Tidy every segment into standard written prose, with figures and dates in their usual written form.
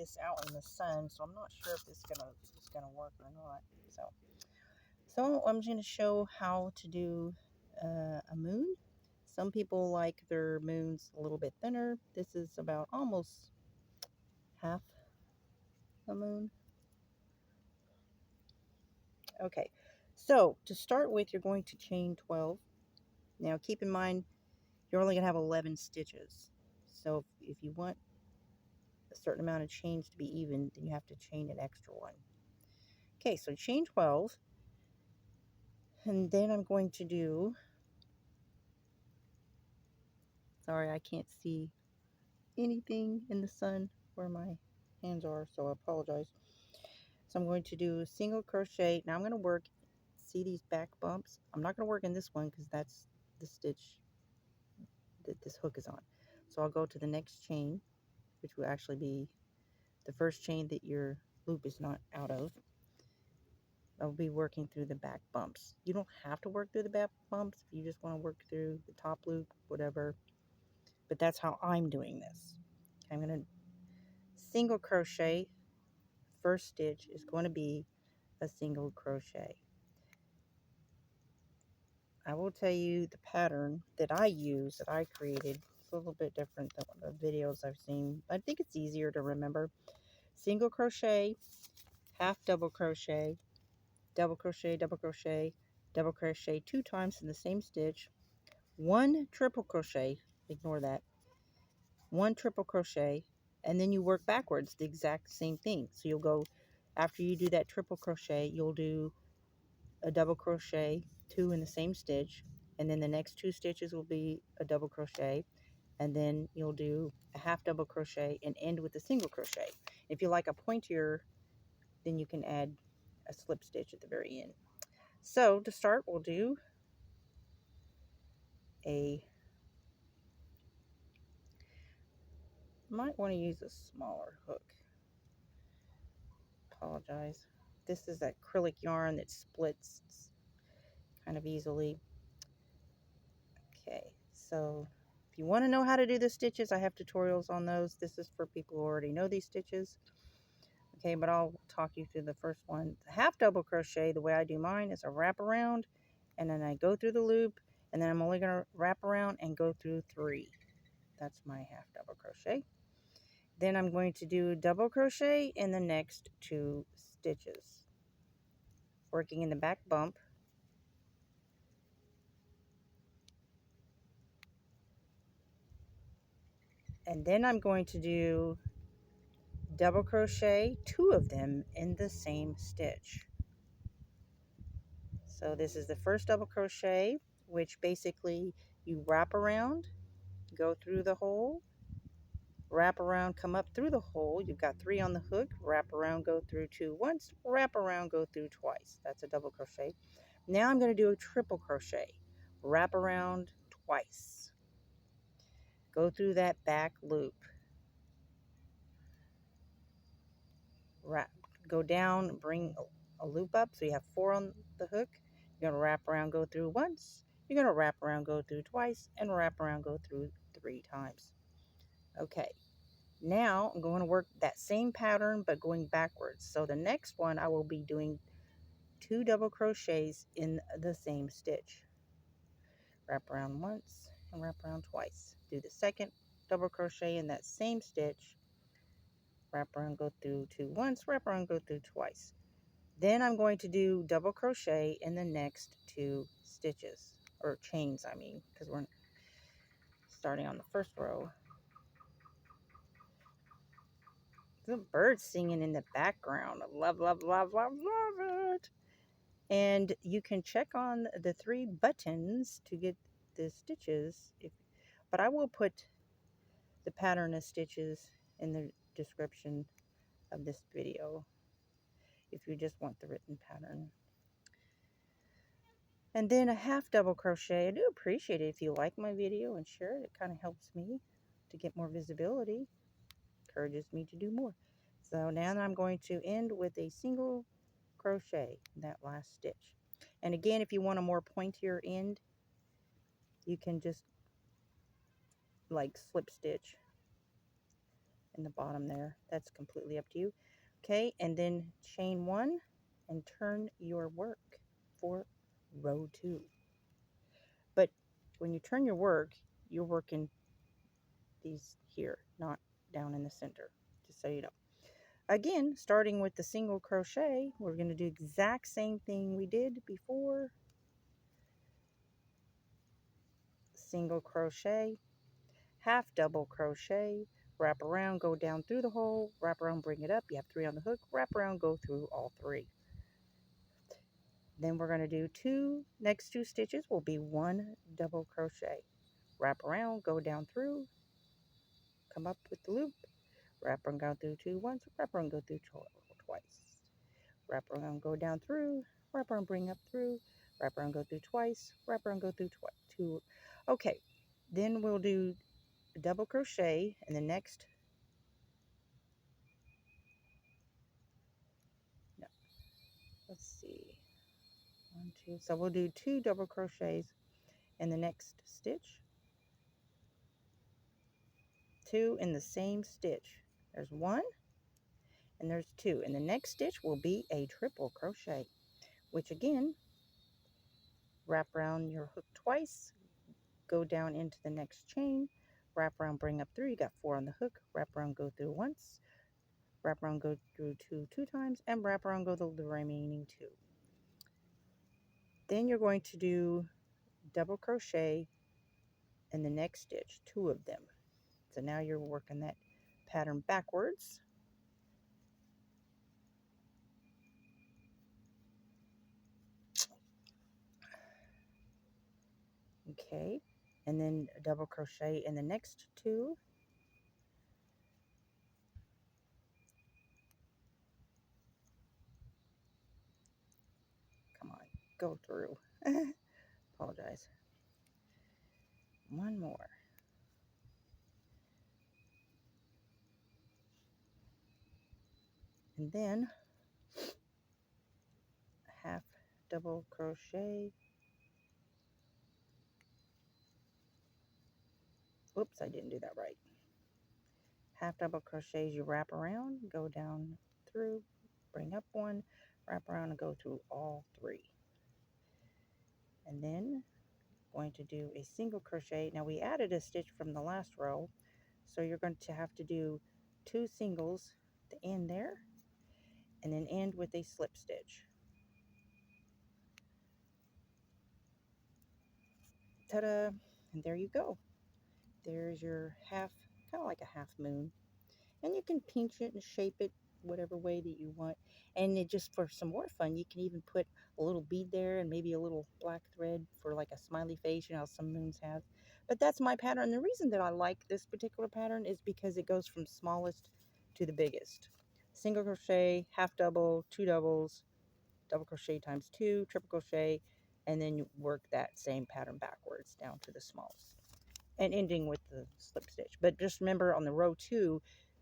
this out in the sun, so I'm not sure if it's gonna work or not. So I'm going to show how to do a moon. Some people like their moons a little bit thinner. This is about almost half a moon. Okay, so to start with, you're going to chain 12. Now keep in mind, you're only going to have 11 stitches. So if you want a certain amount of chains to be even, then you have to chain an extra one. Okay, so chain 12. And then I'm going to do, sorry, I can't see anything in the sun where my hands are, so I apologize. So I'm going to do a single crochet. Now I'm going to work, see these back bumps? I'm not going to work in this one because that's the stitch that this hook is on. So I'll go to the next chain, which will actually be the first chain that your loop is not out of. I'll be working through the back bumps. You don't have to work through the back bumps if you just want to work through the top loop, whatever. But that's how I'm doing this. I'm going to single crochet. First stitch is going to be a single crochet. I will tell you the pattern that I use, that I created. It's a little bit different than the videos I've seen. I think it's easier to remember. Single crochet, half double crochet, double crochet, double crochet, double crochet 2 times in the same stitch, 1 triple crochet, ignore that, 1 triple crochet, and then you work backwards, the exact same thing. So you'll go, after you do that triple crochet, you'll do a double crochet, 2 in the same stitch, and then the next 2 stitches will be a double crochet, and then you'll do a half double crochet and end with a single crochet. If you like a pointier, then you can add a slip stitch at the very end. So to start, we'll do might want to use a smaller hook. Apologize. This is acrylic yarn that splits kind of easily. Okay, so if you want to know how to do the stitches, I have tutorials on those. This is for people who already know these stitches. Okay, but I'll talk you through the first one. The half double crochet, the way I do mine is a wrap around, and then I go through the loop, and then I'm only going to wrap around and go through 3. That's my half double crochet. Then I'm going to do double crochet in the next 2 stitches, working in the back bump. And then I'm going to do double crochet, 2 of them in the same stitch. So this is the first double crochet, which basically you wrap around, go through the hole, wrap around, come up through the hole. You've got 3 on the hook, wrap around, go through 2 once, wrap around, go through twice. That's a double crochet. Now I'm going to do a triple crochet, wrap around twice, go through that back loop, wrap, go down, bring a loop up, so you have 4 on the hook. You're going to wrap around, go through once, you're going to wrap around, go through twice, and wrap around, go through 3 times. Okay, now I'm going to work that same pattern but going backwards. So the next one I will be doing 2 double crochets in the same stitch. Wrap around once and wrap around twice. Do the second double crochet in that same stitch, wrap around, go through 2 once, wrap around, go through twice. Then I'm going to do double crochet in the next 2 stitches, or chains I mean, because we're starting on the first row. The birds singing in the background. I love, love, love, love, love it. And you can check on the 3 buttons to get the stitches, but I will put the pattern of stitches in the description of this video if you just want the written pattern. And then a half double crochet. I do appreciate it if you like my video and share it. It kind of helps me to get more visibility, encourages me to do more. So now I'm going to end with a single crochet in that last stitch. And again, if you want a more pointier end, you can just like slip stitch in the bottom there. That's completely up to you. Okay, and then chain 1 and turn your work for row 2. But when you turn your work, you're working these here, not down in the center, just so you know. Again, starting with the single crochet, we're going to do the exact same thing we did before. Single crochet, half double crochet, wrap around, go down through the hole, wrap around, bring it up. You have 3 on the hook, wrap around, go through all 3. Then we're going to do next two stitches will be 1 double crochet. Wrap around, go down through, come up with the loop, wrap around, go through 2 once, wrap around, go through twice. Wrap around, go down through, wrap around, bring up through, wrap around, go through twice, wrap around, go through two. Okay, then we'll do double crochet in the next, no, let's see, 1, 2, so we'll do 2 double crochets in the next stitch, 2 in the same stitch. There's 1 and there's 2, and the next stitch will be a triple crochet, which again, wrap around your hook twice, go down into the next chain, wrap around, bring up through. You got 4 on the hook, wrap around, go through once, wrap around, go through 2 times, and wrap around, go through the remaining 2. Then you're going to do double crochet in the next stitch, 2 of them. So now you're working that pattern backwards. Okay, and then double crochet in the next 2. Come on, go through. Apologize. 1 more. And then half double crochet. Oops, I didn't do that right. Half double crochets, you wrap around, go down through, bring up 1, wrap around and go through all 3. And then going to do a single crochet. Now we added a stitch from the last row, so you're going to have to do 2 singles to end there and then end with a slip stitch. Ta-da! And there you go. There's your half, kind of like a half moon. And you can pinch it and shape it whatever way that you want. And it just, for some more fun, you can even put a little bead there and maybe a little black thread for like a smiley face, you know, some moons have. But that's my pattern. The reason that I like this particular pattern is because it goes from smallest to the biggest. Single crochet, half double, 2 doubles, double crochet times 2, triple crochet, and then you work that same pattern backwards down to the smallest. And ending with the slip stitch. But just remember, on the row 2,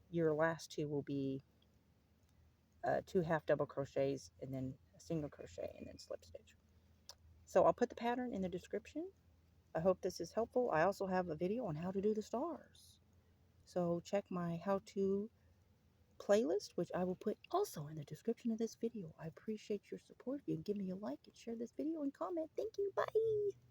your last 2 will be 2 half double crochets and then a single crochet and then slip stitch. So I'll put the pattern in the description. I hope this is helpful. I also have a video on how to do the stars. So check my how-to playlist, which I will put also in the description of this video. I appreciate your support. If you give me a like and share this video and comment. Thank you. Bye.